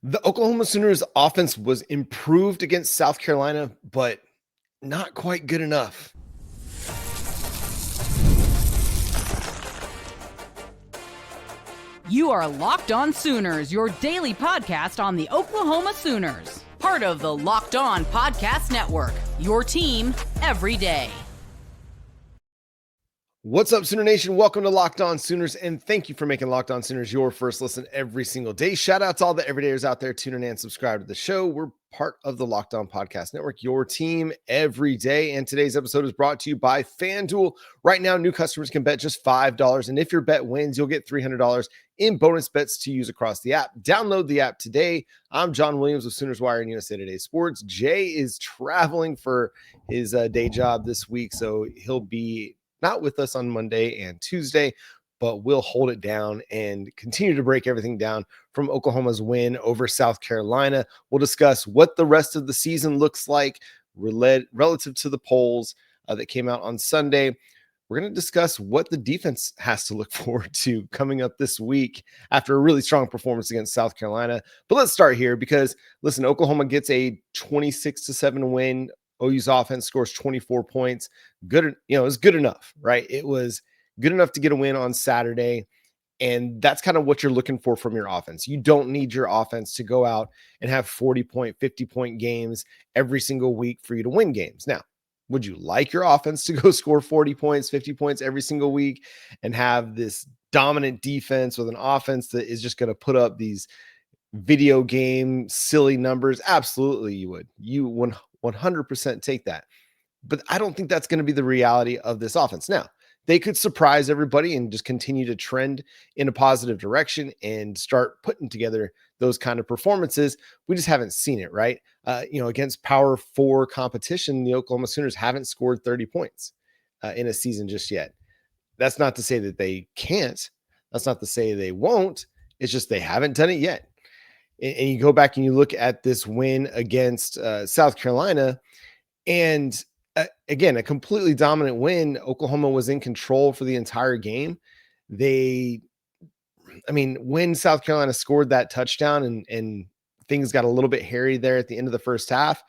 The Oklahoma Sooners offense was improved against South Carolina, but not quite good enough. You are Locked On Sooners, your daily podcast on the Oklahoma Sooners. Part of the Locked On Podcast Network, your team every day. What's up, Sooner Nation? Welcome to Locked On Sooners, and thank you for making Locked On Sooners your first listen every single day. Shout out to all the everydayers out there tuning in and subscribe to the show. We're part of the Locked On Podcast Network, your team every day. And today's episode is brought to you by FanDuel. Right now, new customers can bet just $5, and if your bet wins, you'll get $300 in bonus bets to use across the app. Download the app today. I'm John Williams with Sooners Wire and USA Today Sports. Jay is traveling for his day job this week, so he'll be not with us on Monday and Tuesday, but we'll hold it down and continue to break everything down from Oklahoma's win over South Carolina. We'll discuss what the rest of the season looks like relative to the polls that came out on Sunday. We're going to discuss what the defense has to look forward to coming up this week after a really strong performance against South Carolina. But let's start here because, listen, Oklahoma gets a 26-7 win. OU's offense scores 24 points. Good, it was good enough, right? It was good enough to get a win on Saturday. And that's kind of what you're looking for from your offense. You don't need your offense to go out and have 40-point, 50-point games every single week for you to win games. Now, would you like your offense to go score 40 points, 50 points every single week and have this dominant defense with an offense that is just going to put up these video game silly numbers? Absolutely, you would. You 100% take that. But I don't think that's going to be the reality of this offense. Now, they could surprise everybody and just continue to trend in a positive direction and start putting together those kind of performances. We just haven't seen it, right? Against Power 4 competition, the Oklahoma Sooners haven't scored 30 points in a season just yet. That's not to say that they can't. That's not to say they won't. It's just they haven't done it yet. And you go back and you look at this win against South Carolina, and again, a completely dominant win. Oklahoma was in control for the entire game. When South Carolina scored that touchdown and things got a little bit hairy there at the end of the first half,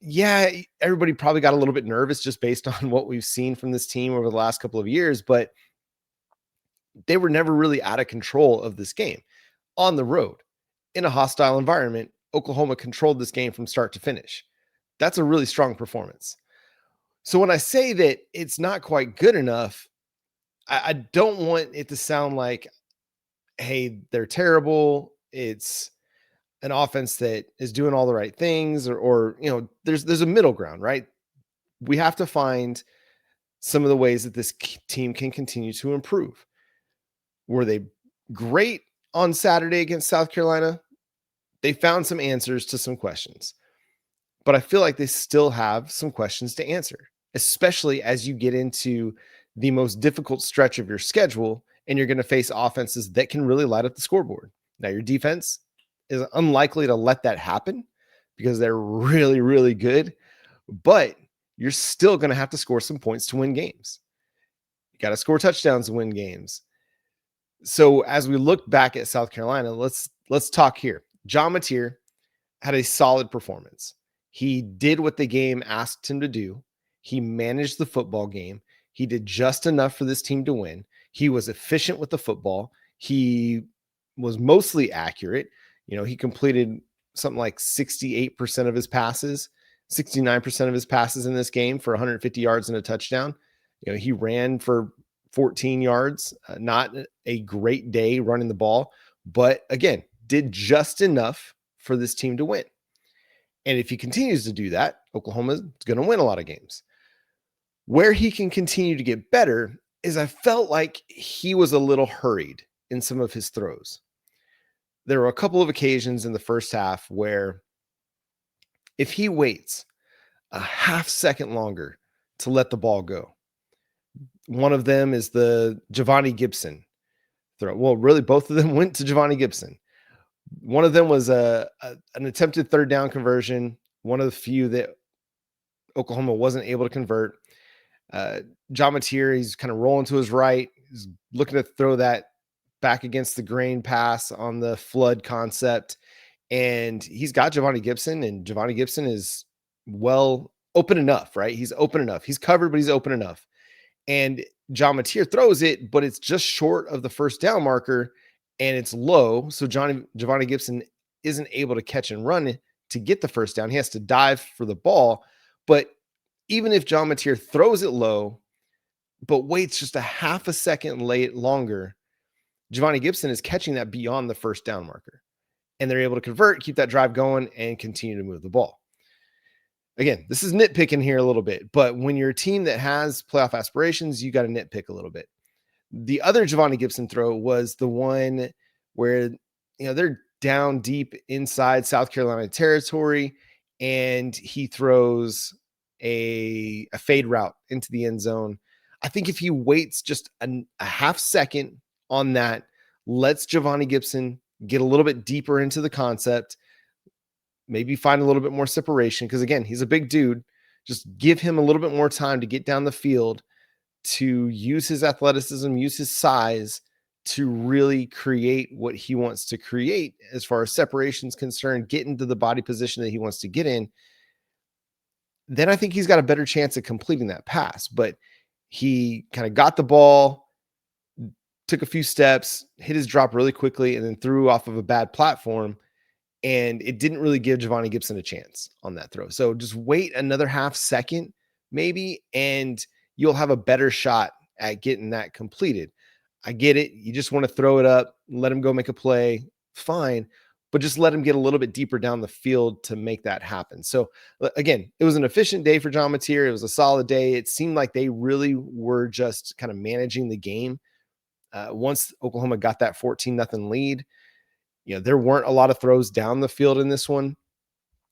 yeah, everybody probably got a little bit nervous just based on what we've seen from this team over the last couple of years, but they were never really out of control of this game. On the road, in a hostile environment, Oklahoma controlled this game from start to finish. That's a really strong performance. So when I say that it's not quite good enough, I don't want it to sound like, hey, they're terrible. It's an offense that is doing all the right things, or there's a middle ground, right? We have to find some of the ways that this team can continue to improve. Were they great on Saturday against South Carolina? They found some answers to some questions, but I feel like they still have some questions to answer, especially as you get into the most difficult stretch of your schedule and you're going to face offenses that can really light up the scoreboard. Now, your defense is unlikely to let that happen because they're really, really good, but you're still going to have to score some points to win games. You got to score touchdowns to win games. So as we look back at South Carolina, let's talk here. John Mateer had a solid performance. He did what the game asked him to do. He managed the football game. He did just enough for this team to win. He was efficient with the football. He was mostly accurate. He completed something like 68% of his passes, 69% of his passes in this game for 150 yards and a touchdown. He ran for 14 yards, not a great day running the ball, but again, did just enough for this team to win. And if he continues to do that, Oklahoma is going to win a lot of games. Where he can continue to get better is I felt like he was a little hurried in some of his throws. There were a couple of occasions in the first half where if he waits a half second longer to let the ball go, one of them is the Giovanni Gibson throw. Well, really, both of them went to Giovanni Gibson. One of them was an attempted third down conversion, one of the few that Oklahoma wasn't able to convert. John Mateer, he's kind of rolling to his right. He's looking to throw that back against the grain pass on the flood concept. and he's got Giovanni Gibson, and Giovanni Gibson is open enough, right? He's open enough. He's covered, but he's open enough. And John Mateer throws it, but it's just short of the first down marker and it's low. So Giovanni Gibson isn't able to catch and run to get the first down. He has to dive for the ball. But even if John Mateer throws it low, but waits just a half a second longer, Giovanni Gibson is catching that beyond the first down marker. And they're able to convert, keep that drive going, and continue to move the ball. Again, this is nitpicking here a little bit, but when you're a team that has playoff aspirations, you got to nitpick a little bit. The other Giovanni Gibson throw was the one where, they're down deep inside South Carolina territory, and he throws a fade route into the end zone. I think if he waits just a half second on that, lets Giovanni Gibson get a little bit deeper into the concept, maybe find a little bit more separation, because again, he's a big dude. Just give him a little bit more time to get down the field, to use his athleticism, use his size to really create what he wants to create as far as separation is concerned, get into the body position that he wants to get in. Then I think he's got a better chance of completing that pass. But he kind of got the ball, took a few steps, hit his drop really quickly, and then threw off of a bad platform. And it didn't really give Giovanni Gibson a chance on that throw. So just wait another half second, maybe, and you'll have a better shot at getting that completed. I get it. You just want to throw it up, let him go make a play. Fine. But just let him get a little bit deeper down the field to make that happen. So again, it was an efficient day for John Mateer. It was a solid day. It seemed like they really were just kind of managing the game. Once Oklahoma got that 14-0 lead, there weren't a lot of throws down the field in this one.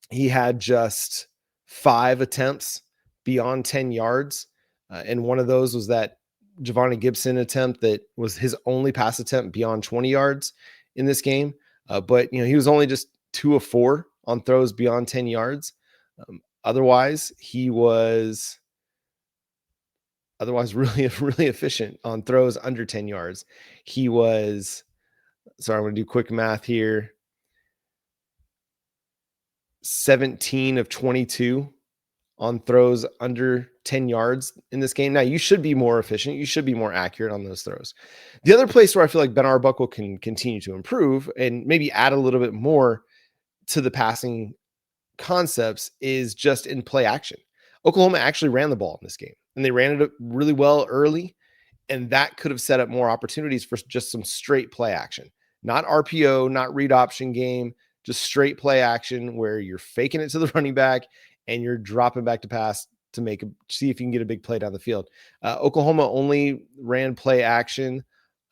He had just 5 attempts beyond 10 yards. And one of those was that Giovanni Gibson attempt that was his only pass attempt beyond 20 yards in this game. But he was only just 2 of 4 on throws beyond 10 yards. Otherwise, he was really, really efficient on throws under 10 yards. He was, sorry, I'm going to do quick math here. 17 of 22 on throws under 10 yards in this game. Now, you should be more efficient. You should be more accurate on those throws. The other place where I feel like Ben Arbuckle can continue to improve and maybe add a little bit more to the passing concepts is just in play action. Oklahoma actually ran the ball in this game, and they ran it really well early, and that could have set up more opportunities for just some straight play action. Not RPO, not read option game, just straight play action where you're faking it to the running back and you're dropping back to pass to see if you can get a big play down the field. Oklahoma only ran play action,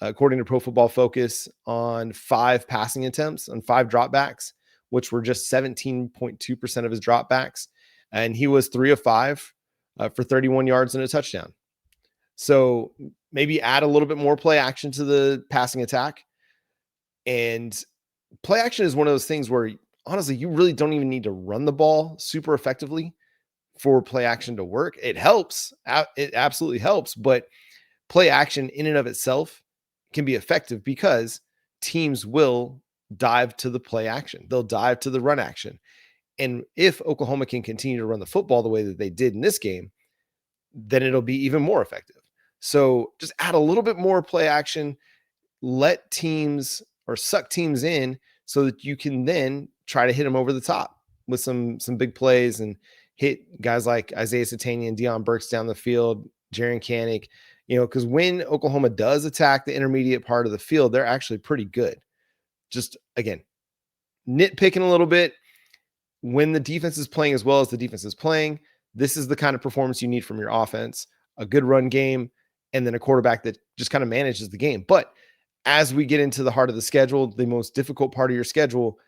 according to Pro Football Focus, on 5 passing attempts, on 5 dropbacks, which were just 17.2% of his dropbacks. And he was 3 of 5 for 31 yards and a touchdown. So maybe add a little bit more play action to the passing attack. And play action is one of those things where, honestly, you really don't even need to run the ball super effectively for play action to work. It helps. It absolutely helps. But play action in and of itself can be effective because teams will dive to the play action. They'll dive to the run action. And if Oklahoma can continue to run the football the way that they did in this game, then it'll be even more effective. So just add a little bit more play action, let teams or suck teams in so that you can then try to hit them over the top with some big plays and hit guys like Isaiah Satania and Deion Burks down the field, Jaren Kanik, because when Oklahoma does attack the intermediate part of the field, they're actually pretty good. Just, again, nitpicking a little bit. When the defense is playing as well as the defense is playing, this is the kind of performance you need from your offense, a good run game, and then a quarterback that just kind of manages the game. But as we get into the heart of the schedule, the most difficult part of your schedule,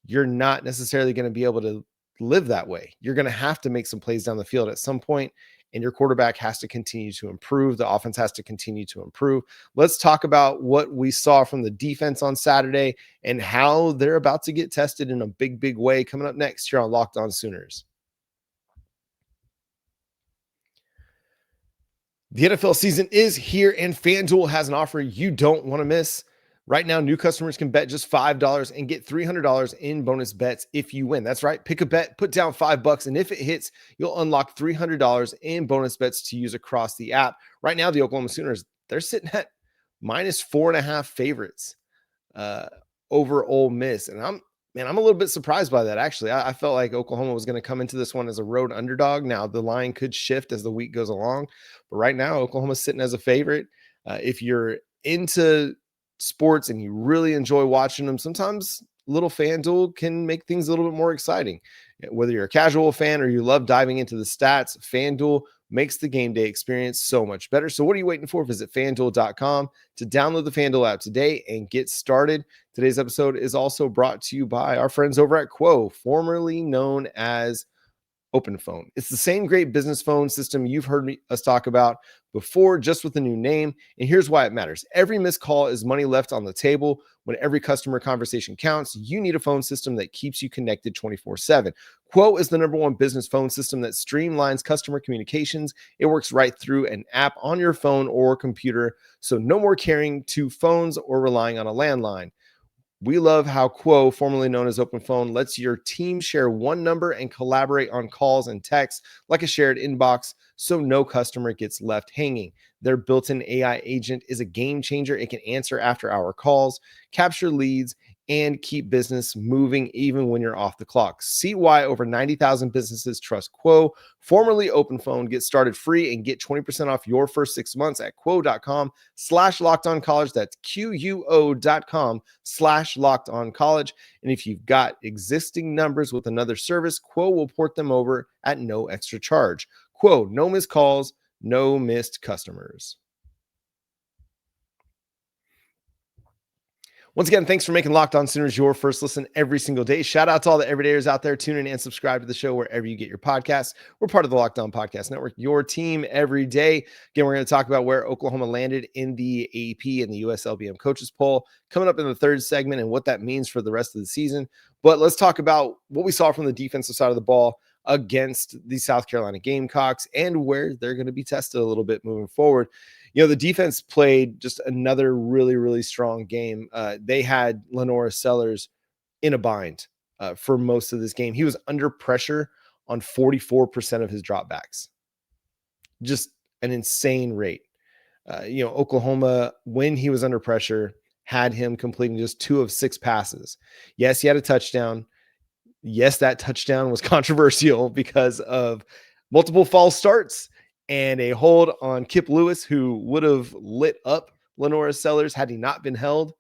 you're not necessarily going to be able to live that way. You're going to have to make some plays down the field at some point, and your quarterback has to continue to improve. The offense has to continue to improve. Let's talk about what we saw from the defense on Saturday and how they're about to get tested in a big, big way coming up next here on Locked On Sooners. The NFL season is here, and FanDuel has an offer you don't want to miss. Right now, new customers can bet just $5 and get $300 in bonus bets if you win. That's right. Pick a bet, put down $5, and if it hits, you'll unlock $300 in bonus bets to use across the app. Right now, the Oklahoma Sooners, they're sitting at -4.5 favorites uh, over Ole Miss. And I'm a little bit surprised by that, actually. I felt like Oklahoma was going to come into this one as a road underdog. Now, the line could shift as the week goes along, but right now, Oklahoma's sitting as a favorite. If you're into sports and you really enjoy watching them, sometimes little FanDuel can make things a little bit more exciting. Whether you're a casual fan or you love diving into the stats, FanDuel makes the game day experience so much better. So what are you waiting for? Visit fanduel.com to download the FanDuel app today and get started. Today's episode is also brought to you by our friends over at Quo, formerly known as Open Phone. It's the same great business phone system you've heard us talk about before, just with a new name. And here's why it matters. Every missed call is money left on the table. When every customer conversation counts, you need a phone system that keeps you connected 24/7. Quo is the #1 business phone system that streamlines customer communications. It works right through an app on your phone or computer, so no more carrying two phones or relying on a landline. We love how Quo, formerly known as Open Phone, lets your team share one number and collaborate on calls and texts like a shared inbox, so no customer gets left hanging. Their built-in AI agent is a game changer. It can answer after-hour calls, capture leads, and keep business moving even when you're off the clock. See why over 90,000 businesses trust Quo, formerly Open Phone. Get started free and get 20% off your first 6 months at quo.com/lockedoncollege. That's QUO.com/lockedoncollege. And if you've got existing numbers with another service, Quo will port them over at no extra charge. Quo, no missed calls, no missed customers. Once again, thanks for making Locked On Sooners your first listen every single day. Shout out to all the everydayers out there. Tune in and subscribe to the show wherever you get your podcasts. We're part of the Locked On Podcast Network, your team every day. Again, we're going to talk about where Oklahoma landed in the AP and the USLBM coaches poll coming up in the third segment and what that means for the rest of the season. But let's talk about what we saw from the defensive side of the ball against the South Carolina Gamecocks and where they're going to be tested a little bit moving forward. The defense played just another really, really strong game. They had Lenora Sellers in a bind for most of this game. He was under pressure on 44% of his dropbacks. Just an insane rate. Oklahoma, when he was under pressure, had him completing just 2 of 6 passes. Yes, he had a touchdown. Yes, that touchdown was controversial because of multiple false starts and a hold on Kip Lewis, who would have lit up Lenora Sellers had he not been held,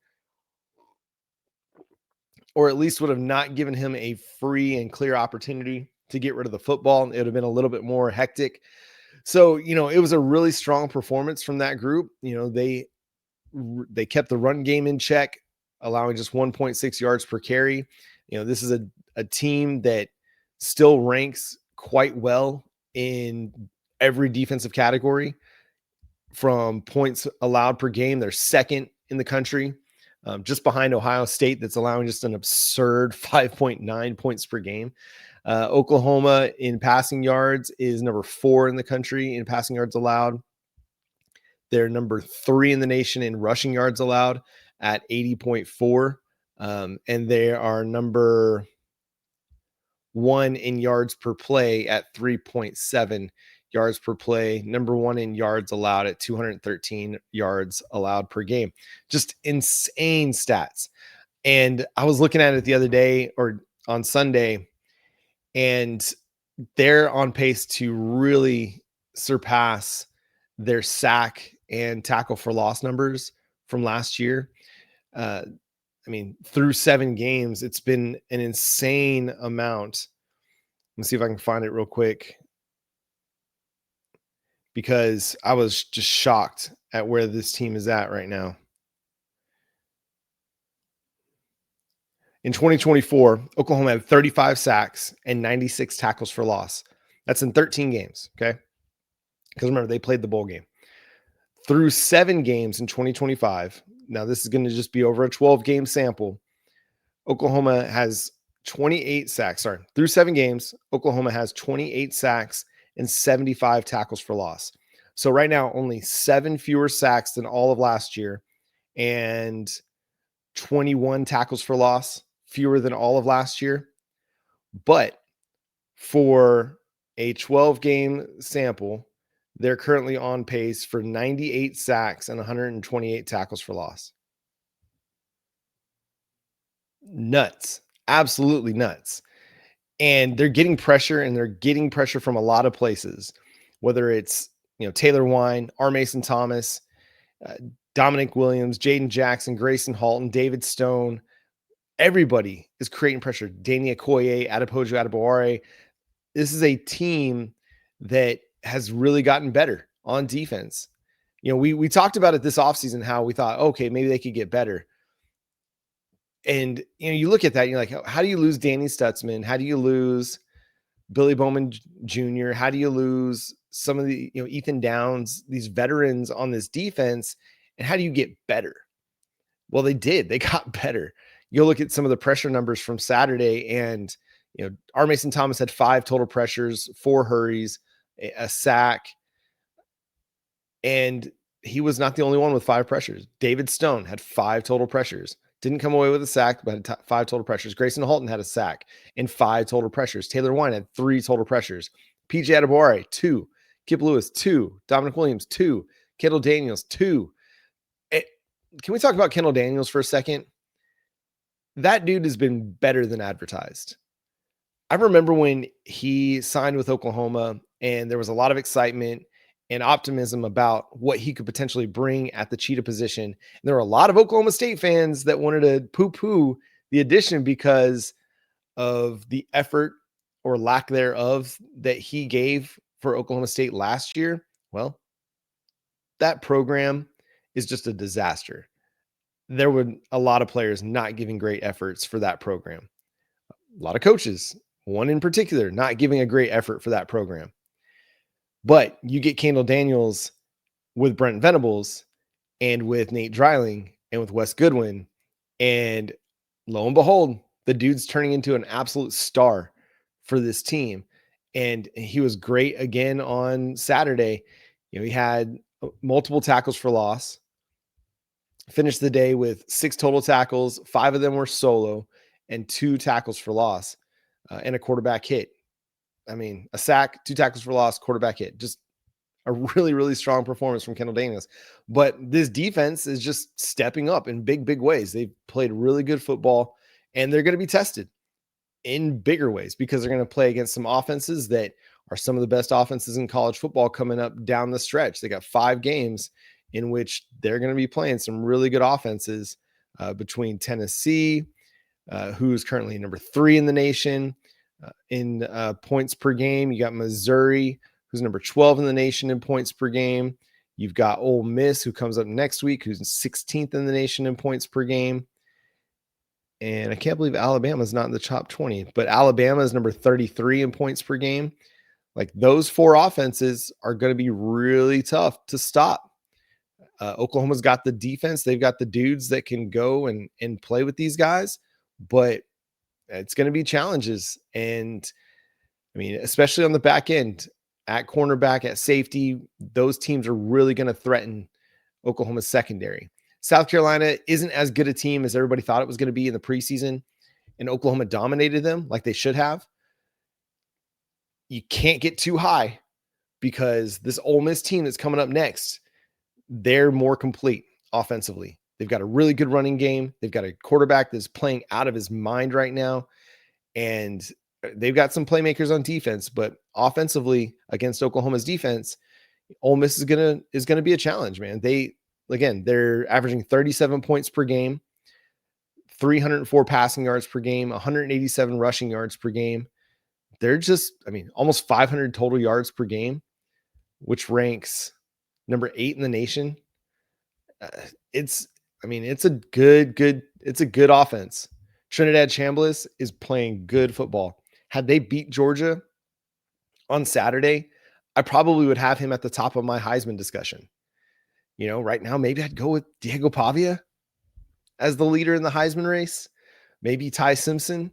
or at least would have not given him a free and clear opportunity to get rid of the football. It would have been a little bit more hectic. So, it was a really strong performance from that group. They kept the run game in check, allowing just 1.6 yards per carry. This is a team that still ranks quite well in every defensive category. From points allowed per game, they're second in the country, just behind Ohio State, that's allowing just an absurd 5.9 points per game. Oklahoma in passing yards is number 4 in the country in passing yards allowed. They're number 3 in the nation in rushing yards allowed at 80.4. And they are number 1 in yards per play at 3.7 yards per play, number 1 in yards allowed at 213 yards allowed per game. Just insane stats. And I was looking at it the other day or on Sunday, and they're on pace to really surpass their sack and tackle for loss numbers from last year. Through 7 games, it's been an insane amount. Let's see if I can find it real quick, because I was just shocked at where this team is at right now. In 2024, Oklahoma had 35 sacks and 96 tackles for loss. That's in 13 games, okay? Because remember, they played the bowl game. Through 7 games in 2025, now this is going to just be over a 12-game sample, Oklahoma has 28 sacks. Through 7 games, Oklahoma has 28 sacks and 75 tackles for loss. So right now, only 7 fewer sacks than all of last year, and 21 tackles for loss, fewer than all of last year. But for a 12-game sample, they're currently on pace for 98 sacks and 128 tackles for loss. Nuts. Absolutely nuts. And they're getting pressure, and they're getting pressure from a lot of places, whether it's, Taylor Wine, R. Mason Thomas, uh, Dominic Williams, Jaden Jackson, Grayson Halton, David Stone. Everybody is creating pressure. Dania Koye, Adepoju Adebaware. This is a team that has really gotten better on defense. We talked about it this offseason, how we thought, okay, maybe they could get better. And, you look at that, and you're like, how do you lose Danny Stutzman? How do you lose Billy Bowman Jr.? How do you lose some of the, Ethan Downs, these veterans on this defense? And how do you get better? Well, they did. They got better. You'll look at some of the pressure numbers from Saturday, and, R. Mason Thomas had 5 total pressures, 4 hurries, a sack. And he was not the only one with 5 pressures. David Stone had 5 total pressures. Didn't come away with a sack, but had 5 total pressures. Grayson Halton had a sack and 5 total pressures. Taylor Wine had 3 total pressures. PJ Adebaware, 2. Kip Lewis, 2. Dominic Williams, 2. Kendall Daniels, 2. Can we talk about Kendall Daniels for a second? That dude has been better than advertised. I remember when he signed with Oklahoma, and there was a lot of excitement and optimism about what he could potentially bring at the cheetah position. And there were a lot of Oklahoma State fans that wanted to poo-poo the addition because of the effort or lack thereof that he gave for Oklahoma State last year. Well, that program is just a disaster. There were a lot of players not giving great efforts for that program. A lot of coaches, one in particular, not giving a great effort for that program. But you get Kendall Daniels with Brent Venables and with Nate Dreiling and with Wes Goodwin, and lo and behold, the dude's turning into an absolute star for this team. And he was great again on Saturday. He had multiple tackles for loss, finished the day with 6 total tackles. 5 of them were solo, and 2 tackles for loss, and a quarterback hit. I mean, a sack, 2 tackles for loss, quarterback hit. Just a really, really strong performance from Kendall Daniels. But this defense is just stepping up in big, big ways. They've played really good football, and they're going to be tested in bigger ways because they're going to play against some offenses that are some of the best offenses in college football coming up down the stretch. They got 5 games in which they're going to be playing some really good offenses, between Tennessee, who's currently number 3 in the nation in points per game. You got Missouri, who's number 12 in the nation in points per game. You've got Ole Miss, who comes up next week, who's 16th in the nation in points per game. And I can't believe Alabama's not in the top 20, but Alabama is number 33 in points per game. Like, those 4 offenses are going to be really tough to stop. Oklahoma's got the defense. They've got the dudes that can go and play with these guys, but it's going to be challenges. And I mean, especially on the back end, at cornerback, at safety, those teams are really going to threaten Oklahoma's secondary. South Carolina isn't as good a team as everybody thought it was going to be in the preseason, and Oklahoma dominated them like they should have. You can't get too high because this Ole Miss team that's coming up next, they're more complete offensively. They've got a really good running game. They've got a quarterback that's playing out of his mind right now, and they've got some playmakers on defense. But offensively, against Oklahoma's defense, Ole Miss is gonna be a challenge, man. They're averaging 37 points per game, 304 passing yards per game, 187 rushing yards per game. They're just, almost 500 total yards per game, which ranks number 8 in the nation. It's a good offense. Trinidad Chambliss is playing good football. Had they beat Georgia on Saturday, I probably would have him at the top of my Heisman discussion. Right now, maybe I'd go with Diego Pavia as the leader in the Heisman race, maybe Ty Simpson.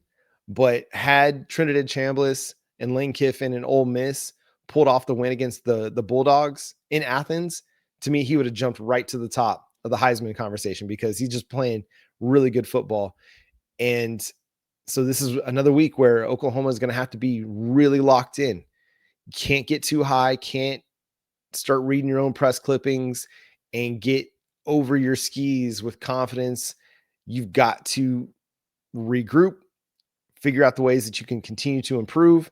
But had Trinidad Chambliss and Lane Kiffin and Ole Miss pulled off the win against the Bulldogs in Athens, to me, he would have jumped right to the top of the Heisman conversation because he's just playing really good football. And so this is another week where Oklahoma is going to have to be really locked in. Can't get too high, can't start reading your own press clippings and get over your skis with confidence. You've got to regroup, figure out the ways that you can continue to improve,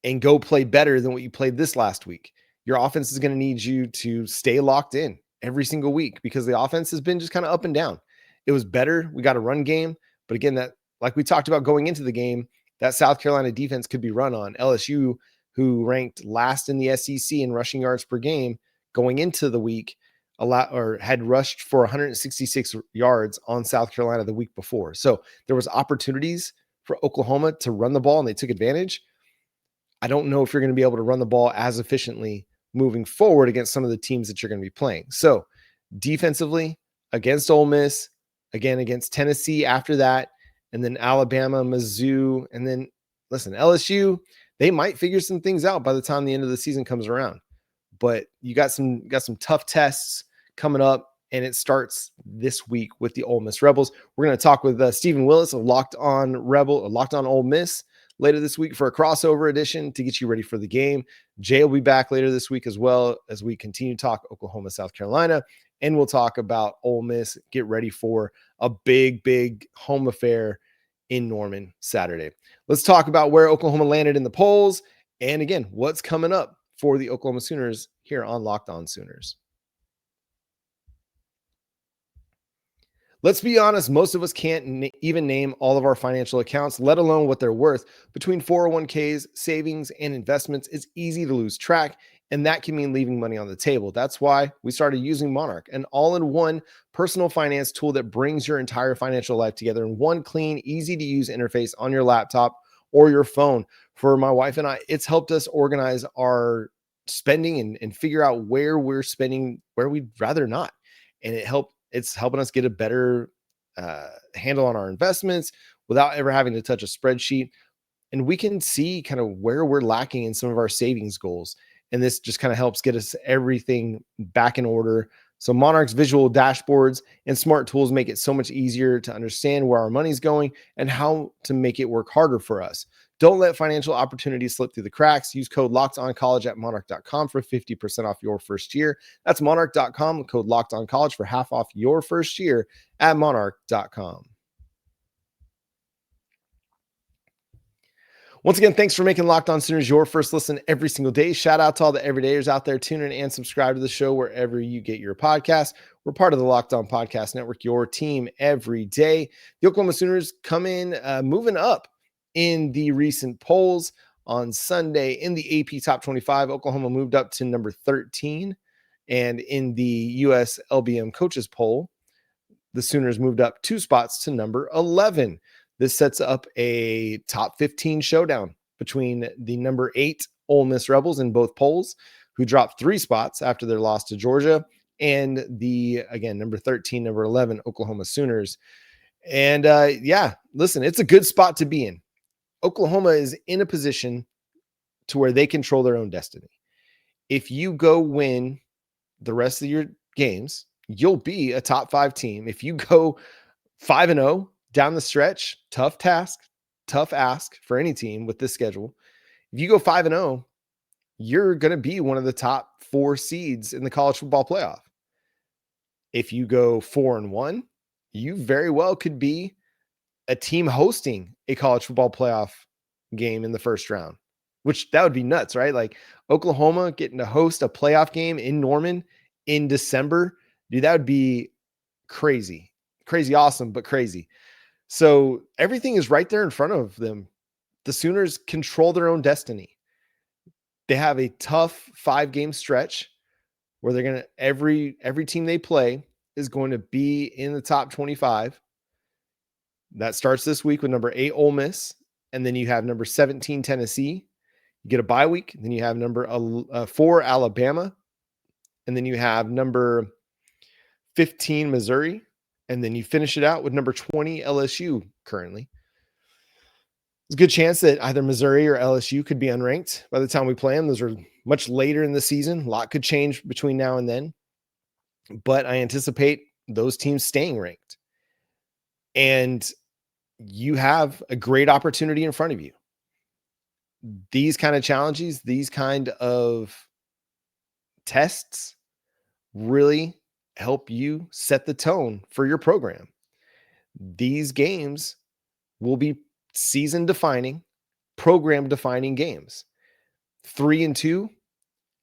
and go play better than what you played this last week. Your offense is going to need you to stay locked in every single week because the offense has been just kind of up and down. It was better. We got a run game. But again, that, like we talked about going into the game, that South Carolina defense could be run on. LSU, who ranked last in the SEC in rushing yards per game going into the week, had rushed for 166 yards on South Carolina the week before. So there was opportunities for Oklahoma to run the ball, and they took advantage. I don't know if you're going to be able to run the ball as efficiently moving forward against some of the teams that you're going to be playing. So defensively, against Ole Miss, again against Tennessee after that, and then Alabama, Mizzou, and then listen, LSU, they might figure some things out by the time the end of the season comes around. But you got some tough tests coming up, and it starts this week with the Ole Miss Rebels. We're going to talk with Stephen Willis of Locked On Ole Miss later this week for a crossover edition to get you ready for the game. Jay will be back later this week as well as we continue to talk Oklahoma, South Carolina, and we'll talk about Ole Miss. Get ready for a big home affair in Norman Saturday. Let's talk about where Oklahoma landed in the polls and again, what's coming up for the Oklahoma Sooners here on Locked On Sooners. Let's be honest, most of us can't even name all of our financial accounts, let alone what they're worth. Between 401ks, savings, and investments, it's easy to lose track, and that can mean leaving money on the table. That's why we started using Monarch, an all-in-one personal finance tool that brings your entire financial life together in one clean, easy-to-use interface on your laptop or your phone. For my wife and I, it's helped us organize our spending and figure out where we're spending, where we'd rather not. And it's helping us get a better handle on our investments without ever having to touch a spreadsheet. And we can see kind of where we're lacking in some of our savings goals. And this just kind of helps get us everything back in order. So Monarch's visual dashboards and smart tools make it so much easier to understand where our money's going and how to make it work harder for us. Don't let financial opportunities slip through the cracks. Use code LOCKEDONCOLLEGE at monarch.com for 50% off your first year. That's monarch.com, code LOCKEDONCOLLEGE for half off your first year at monarch.com. Once again, thanks for making Locked On Sooners your first listen every single day. Shout out to all the everydayers out there. Tune in and subscribe to the show wherever you get your podcast. We're part of the Locked On Podcast Network, your team every day. The Oklahoma Sooners come in moving up in the recent polls. On Sunday in the AP Top 25, Oklahoma moved up to number 13. And in the US LBM Coaches Poll, the Sooners moved up 2 spots to number 11. This sets up a top 15 showdown between the number 8 Ole Miss Rebels in both polls, who dropped 3 spots after their loss to Georgia, and the, again, number 13, number 11 Oklahoma Sooners. And listen, it's a good spot to be in. Oklahoma is in a position to where they control their own destiny. If you go win the rest of your games, you'll be a top 5 team. If you go 5-0 down the stretch, tough task, tough ask for any team with this schedule. If you go 5-0, you're going to be one of the top 4 seeds in the college football playoff. If you go 4-1, you very well could be a team hosting a college football playoff game in the first round, which that would be nuts, right? Like Oklahoma getting to host a playoff game in Norman in December. Dude, that would be crazy, awesome, but crazy. So everything is right there in front of them. The Sooners control their own destiny. They have a tough 5-game stretch where they're going to, every team they play is going to be in the top 25. That starts this week with number 8 Ole Miss, and then you have number 17 Tennessee. You get a bye week, then you have number 4 Alabama, and then you have number 15 Missouri, and then you finish it out with number 20 LSU currently. There's a good chance that either Missouri or LSU could be unranked by the time we play them. Those are much later in the season. A lot could change between now and then, but I anticipate those teams staying ranked. And you have a great opportunity in front of you. These kind of challenges, these kind of tests really help you set the tone for your program. These games will be season defining, program defining games. 3-2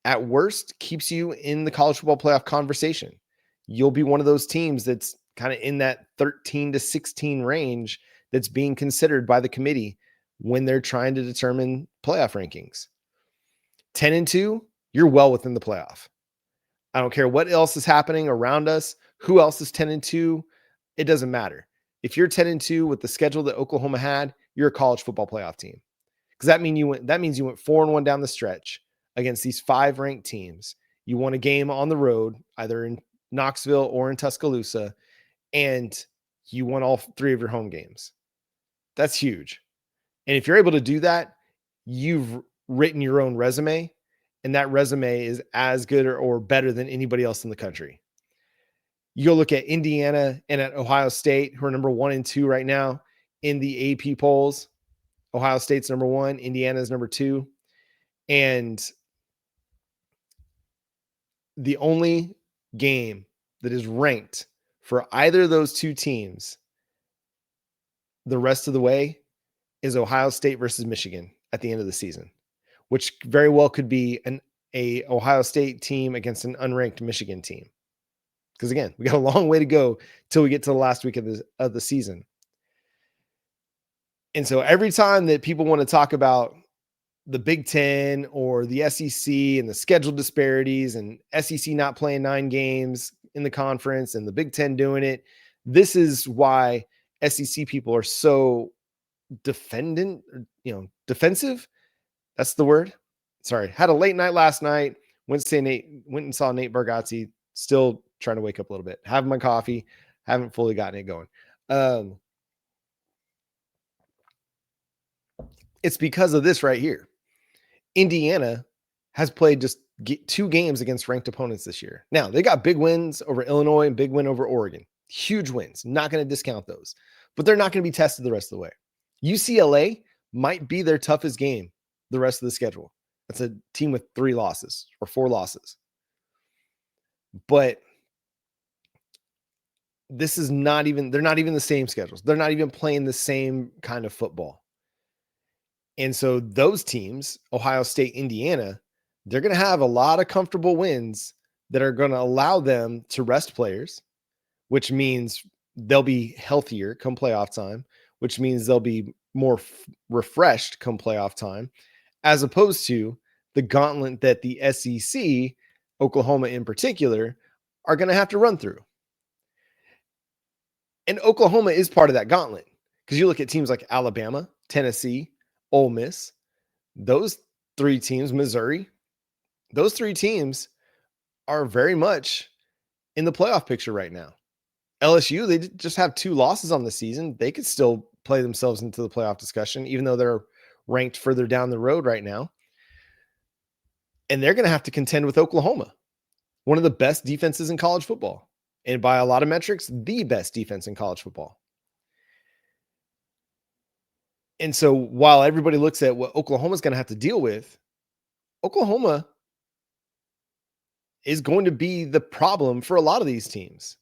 at worst keeps you in the college football playoff conversation. You'll be one of those teams that's kind of in that 13 to 16 range that's being considered by the committee when they're trying to determine playoff rankings. 10-2, you're well within the playoff. I don't care what else is happening around us, who else is 10-2, it doesn't matter. If you're 10-2 with the schedule that Oklahoma had, you're a college football playoff team. Because that means you went 4-1 down the stretch against these 5 ranked teams. You won a game on the road, either in Knoxville or in Tuscaloosa, and you won all 3 of your home games. That's huge. And if you're able to do that, you've written your own resume, and that resume is as good or better than anybody else in the country. You go look at Indiana and at Ohio State, who are number 1 and 2 right now in the AP polls. Ohio State's number 1, Indiana's number 2. And the only game that is ranked for either of those 2 teams the rest of the way is Ohio State versus Michigan at the end of the season, which very well could be a Ohio State team against an unranked Michigan team. Because again, we got a long way to go till we get to the last week of the season. And so every time that people want to talk about the Big Ten or the SEC and the schedule disparities and SEC not playing 9 games in the conference and the Big Ten doing it, this is why SEC people are so defensive. That's the word. Sorry. Had a late night last night. Went and saw Nate Bargatze. Still trying to wake up a little bit. Having my coffee. Haven't fully gotten it going. It's because of this right here. Indiana has played just 2 games against ranked opponents this year. Now, they got big wins over Illinois and big win over Oregon. Huge wins. Not going to discount those. But they're not going to be tested the rest of the way. UCLA might be their toughest game the rest of the schedule. That's a team with 3 losses or 4 losses. But this is not even, they're not even the same schedules. They're not even playing the same kind of football. And so those teams, Ohio State, Indiana, they're going to have a lot of comfortable wins that are going to allow them to rest players, which means they'll be healthier come playoff time, which means they'll be more refreshed come playoff time, as opposed to the gauntlet that the SEC, Oklahoma in particular, are going to have to run through. And Oklahoma is part of that gauntlet because you look at teams like Alabama, Tennessee, Ole Miss, those 3 teams, Missouri, those 3 teams are very much in the playoff picture right now. LSU, they just have 2 losses on the season. They could still play themselves into the playoff discussion, even though they're ranked further down the road right now. And they're going to have to contend with Oklahoma, one of the best defenses in college football. And by a lot of metrics, the best defense in college football. And so while everybody looks at what Oklahoma's going to have to deal with, Oklahoma is going to be the problem for a lot of these teams.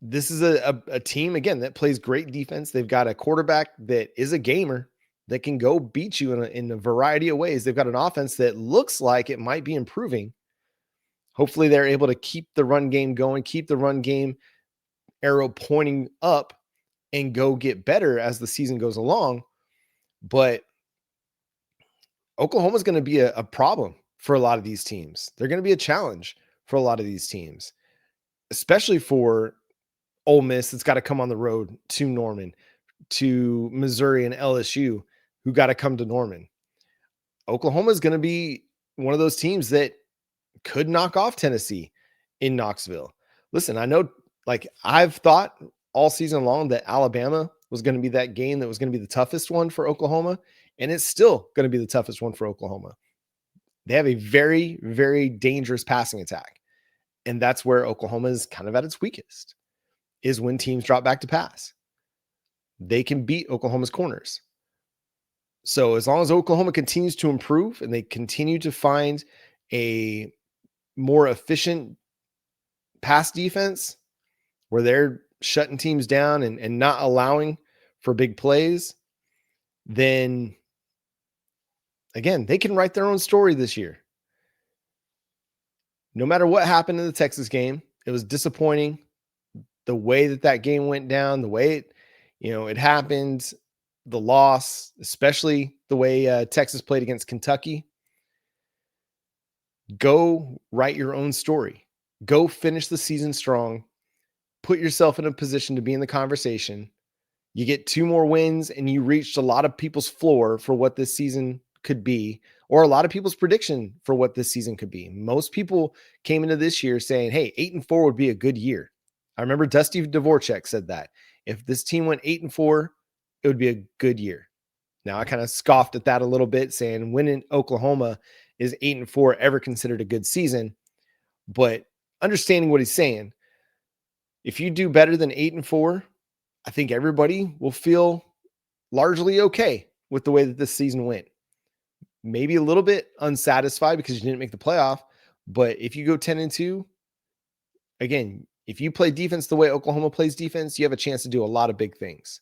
This is a team, again, that plays great defense. They've got a quarterback that is a gamer that can go beat you in a variety of ways. They've got an offense that looks like it might be improving. Hopefully they're able to keep the run game going, keep the run game arrow pointing up and go get better as the season goes along. But Oklahoma's going to be a problem for a lot of these teams. They're going to be a challenge for a lot of these teams, especially for Ole Miss that's got to come on the road to Norman, to Missouri and LSU who got to come to Norman. Oklahoma is going to be one of those teams that could knock off Tennessee in Knoxville. Listen, I know, like, I've thought all season long that Alabama was going to be that game that was going to be the toughest one for Oklahoma, and it's still going to be the toughest one for Oklahoma. They have a very, very dangerous passing attack, and that's where Oklahoma is kind of at its weakest. is when teams drop back to pass. They can beat Oklahoma's corners. So as long as Oklahoma continues to improve and they continue to find a more efficient pass defense where they're shutting teams down and not allowing for big plays, then again, they can write their own story this year. No matter what happened in the Texas game, it was disappointing. The way that game went down, the way it happened, the loss, especially the way Texas played against Kentucky. Go write your own story. Go finish the season strong. Put yourself in a position to be in the conversation. You get 2 more wins and you reached a lot of people's floor for what this season could be, or a lot of people's prediction for what this season could be. Most people came into this year saying, hey, 8-4 would be a good year. I remember Dusty Dvorak said that. If this team went 8-4, it would be a good year. Now, I kind of scoffed at that a little bit, saying, when in Oklahoma is 8-4 ever considered a good season? But understanding what he's saying, if you do better than 8-4, I think everybody will feel largely okay with the way that this season went. Maybe a little bit unsatisfied because you didn't make the playoff, but if you go 10-2, again, if you play defense the way Oklahoma plays defense, you have a chance to do a lot of big things.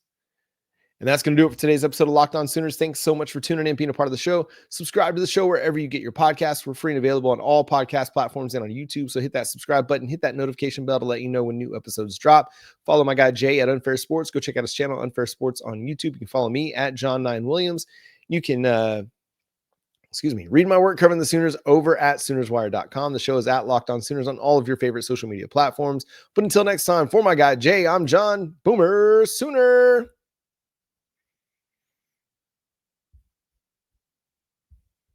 And that's going to do it for today's episode of Locked On Sooners. Thanks so much for tuning in, being a part of the show. Subscribe to the show wherever you get your podcasts. We're free and available on all podcast platforms and on YouTube. So hit that subscribe button, hit that notification bell to let you know when new episodes drop. Follow my guy Jay at Unfair Sports. Go check out his channel, Unfair Sports, on YouTube. You can follow me at John9Williams. You can read my work covering the Sooners over at SoonersWire.com. The show is at Locked On Sooners on all of your favorite social media platforms. But until next time, for my guy Jay, I'm John Boomer Sooner.